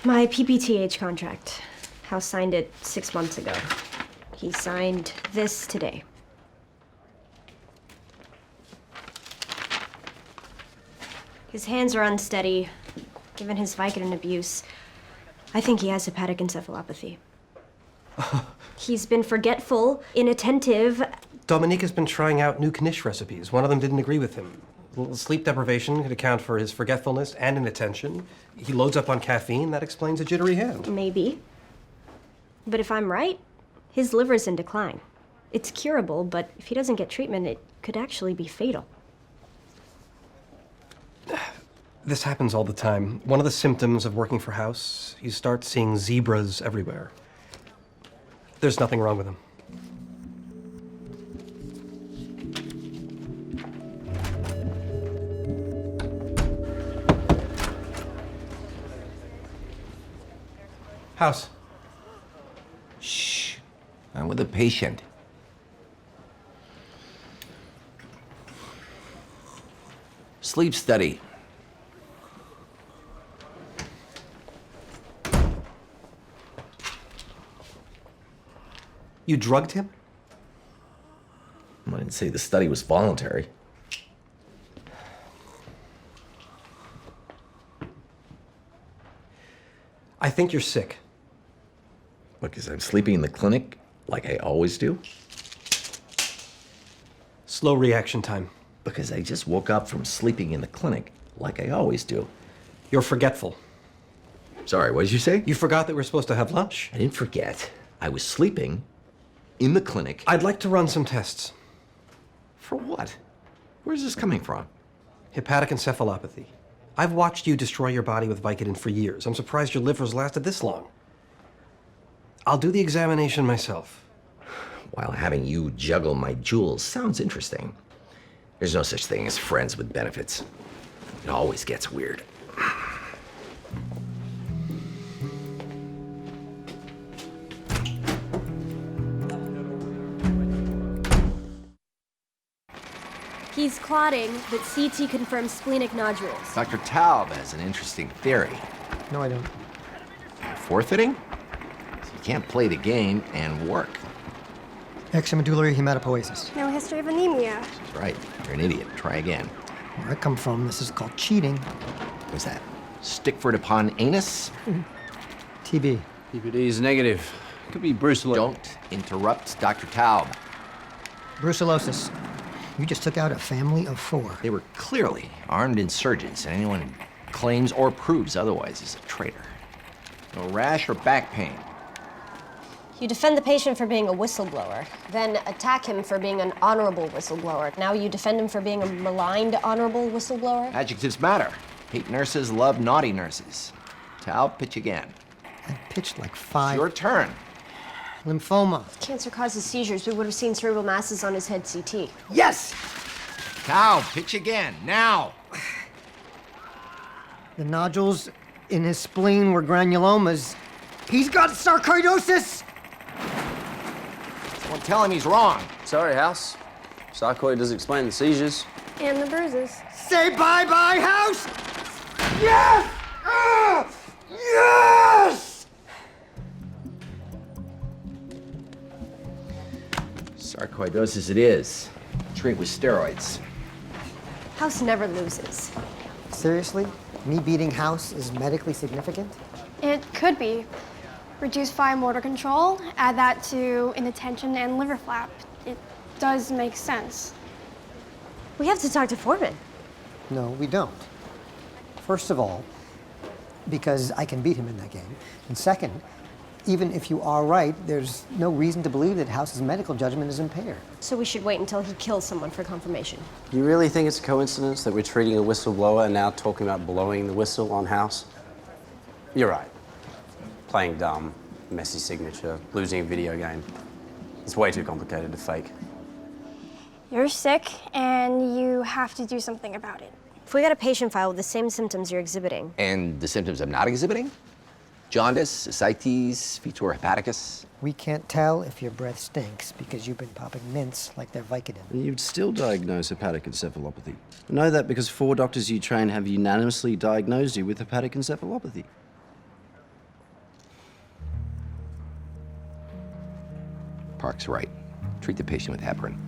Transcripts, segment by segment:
My PPTH contract. House signed it 6 months ago. He signed this today. His hands are unsteady. Given his Vicodin abuse, I think he has hepatic encephalopathy. He's been forgetful, inattentive. Dominique has been trying out new Knish recipes. One of them didn't agree with him. Sleep deprivation could account for his forgetfulness and inattention. He loads up on caffeine. That explains a jittery hand. Maybe. But if I'm right, his liver's in decline. It's curable, but if he doesn't get treatment, it could actually be fatal. This happens all the time. One of the symptoms of working for House, you start seeing zebras everywhere. There's nothing wrong with him. House. Shh. I'm with a patient. Sleep study. You drugged him? I didn't say the study was voluntary. I think you're sick. Because I'm sleeping in the clinic like I always do. Slow reaction time. Because I just woke up from sleeping in the clinic like I always do. You're forgetful. Sorry, what did you say? You forgot that we're supposed to have lunch. I didn't forget. I was sleeping in the clinic. I'd like to run some tests. For what? Where's this coming from? Hepatic encephalopathy. I've watched you destroy your body with Vicodin for years. I'm surprised your liver's lasted this long. I'll do the examination myself. While having you juggle my jewels sounds interesting. There's no such thing as friends with benefits. It always gets weird. He's clotting, but CT confirms splenic nodules. Dr. Taub has an interesting theory. No, I don't. Forfeiting? So you can't play the game and work. Extramedullary hematopoiesis. No history of anemia. That's right. You're an idiot. Try again. Where I come from, this is called cheating. What's that? Stickford upon anus? TB. PPD is negative. Could be brucellosis. Don't interrupt Dr. Taub. Brucellosis. You just took out a family of 4. They were clearly armed insurgents, and anyone who claims or proves otherwise is a traitor. No rash or back pain. You defend the patient for being a whistleblower, then attack him for being an honorable whistleblower. Now you defend him for being a maligned honorable whistleblower? Adjectives matter. Hate nurses love naughty nurses. Taub, pitch again. I pitched like 5. Your turn. Lymphoma. Cancer causes seizures. We would have seen cerebral masses on his head CT. Yes! Taub, pitch again, now! The nodules in his spleen were granulomas. He's got sarcoidosis! Someone tell him he's wrong. Sorry, House. Sarcoid does explain the seizures. And the bruises. Say bye-bye, House! Yes! Yes! Sarcoidosis it is. Treat with steroids. House never loses. Seriously? Me beating House is medically significant? It could be. Reduce fine motor control, add that to inattention and liver flap. It does make sense. We have to talk to Foreman. No, we don't. First of all, because I can beat him in that game. And second, even if you are right, there's no reason to believe that House's medical judgment is impaired. So we should wait until he kills someone for confirmation. You really think it's a coincidence that we're treating a whistleblower and now talking about blowing the whistle on House? You're right. Playing dumb, messy signature, losing a video game. It's way too complicated to fake. You're sick, and you have to do something about it. If we got a patient file with the same symptoms you're exhibiting. And the symptoms I'm not exhibiting? Jaundice, ascites, fetor hepaticus. We can't tell if your breath stinks because you've been popping mints like they're Vicodin. And you'd still diagnose hepatic encephalopathy. I know that because 4 doctors you train have unanimously diagnosed you with hepatic encephalopathy. Doc's right. Treat the patient with heparin.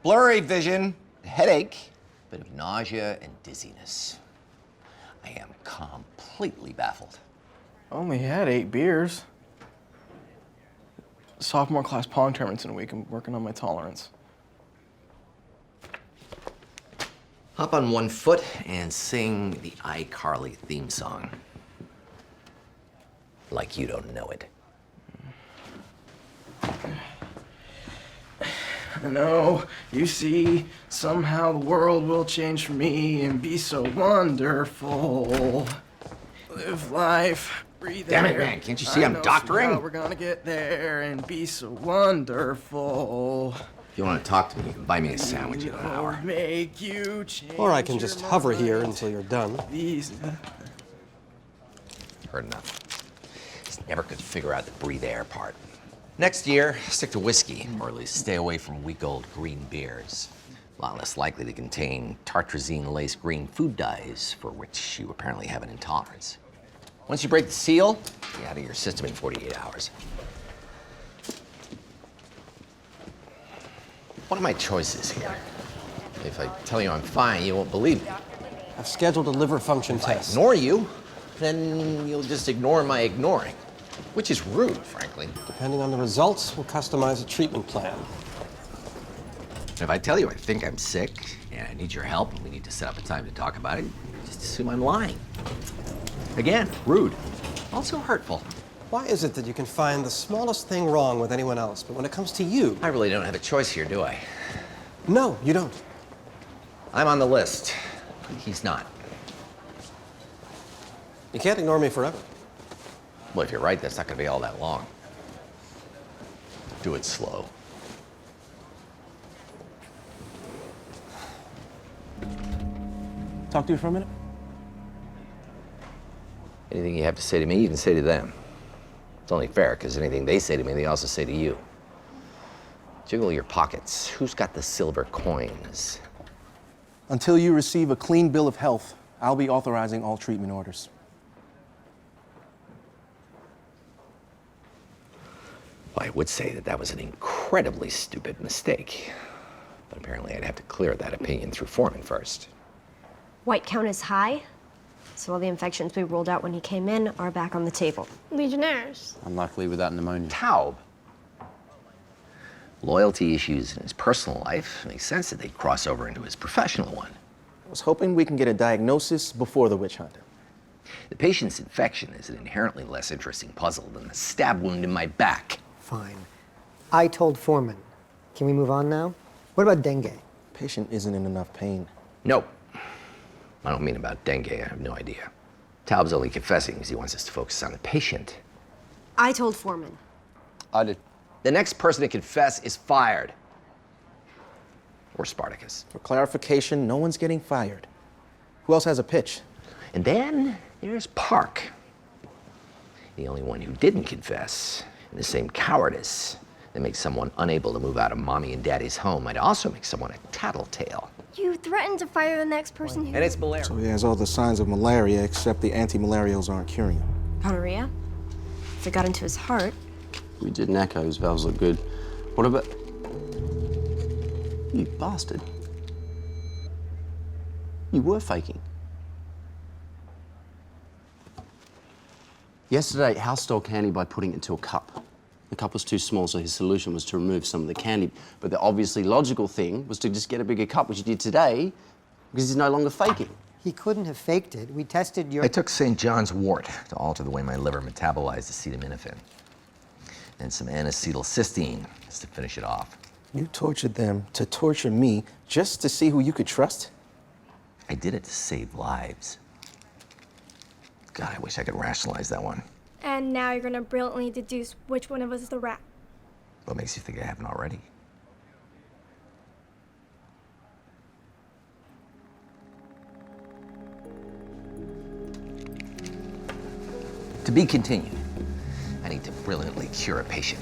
Blurry vision, headache, bit of nausea and dizziness. I am completely baffled. Only had 8 beers. Sophomore class pong tournaments in a week. I'm working on my tolerance. Hop on one foot and sing the iCarly theme song. Like you don't know it. No, you see, somehow the world will change for me and be so wonderful. Live life, breathe Damn it, air. man, can't you see I'm I know doctoring? somehow we're gonna get there and be so wonderful. If you want to talk to me, you can buy me a sandwich in an hour. Make you change Or I can your just hover here mind. until you're done. These- Heard enough. Just never could figure out the breathe air part. Next year, stick to whiskey, or at least stay away from week-old green beers. A lot less likely to contain tartrazine-laced green food dyes, for which you apparently have an intolerance. Once you break the seal, you're out of your system in 48 hours. What are my choices here? If I tell you I'm fine, you won't believe me. I've scheduled a liver function If I test. ignore you, then you'll just ignore my ignoring, which is rude, frankly. Depending on the results, we'll customize a treatment plan. If I tell you I think I'm sick and I need your help and we need to set up a time to talk about it, just assume I'm lying. Again, rude. Also hurtful. Why is it that you can find the smallest thing wrong with anyone else, but when it comes to you, I really don't have a choice here, do I? no, you don't? I'm on the list. He's not. You can't ignore me forever. Well, if you're right, that's not going to be all that long. Do it slow. Talk to you for a minute? Anything you have to say to me, you can say to them. It's only fair, because anything they say to me, they also say to you. Jiggle your pockets. Who's got the silver coins? Until you receive a clean bill of health, I'll be authorizing all treatment orders. Well, I would say that that was an incredibly stupid mistake. But apparently I'd have to clear that opinion through Foreman first. White count is high, so all the infections we ruled out when he came in are back on the table. Legionnaires. Unlikely without pneumonia. Taub. Loyalty issues in his personal life. Makes sense that they'd cross over into his professional one. I was hoping we can get a diagnosis before the witch hunt. The patient's infection is an inherently less interesting puzzle than the stab wound in my back. Fine. I told Foreman. Can we move on now? What about dengue? Patient isn't in enough pain. Nope. I don't mean about dengue. I have no idea. Taub's only confessing because he wants us to focus on the patient. I told Foreman. I did. The next person to confess is fired. Or Spartacus. For clarification, no one's getting fired. Who else has a pitch? And then there's Park. The only one who didn't confess. And the same cowardice that makes someone unable to move out of mommy and daddy's home might also make someone a tattletale. You threatened to fire the next person who. And it's malaria. So he has all the signs of malaria, except the anti-malarials aren't curing him. Gonorrhea? If it got into his heart. We did an echo. His valves look good. What about... You bastard. You were faking. Yesterday, House stole candy by putting it into a cup. The cup was too small, so his solution was to remove some of the candy. But the obviously logical thing was to just get a bigger cup, which he did today, because he's no longer faking. He couldn't have faked it. We tested your. I took St. John's wort to alter the way my liver metabolized acetaminophen. And some N-acetylcysteine just to finish it off. You tortured them to torture me just to see who you could trust? I did it to save lives. God, I wish I could rationalize that one. And now you're gonna brilliantly deduce which one of us is the rat. What makes you think I haven't already? To be continued. I need to brilliantly cure a patient.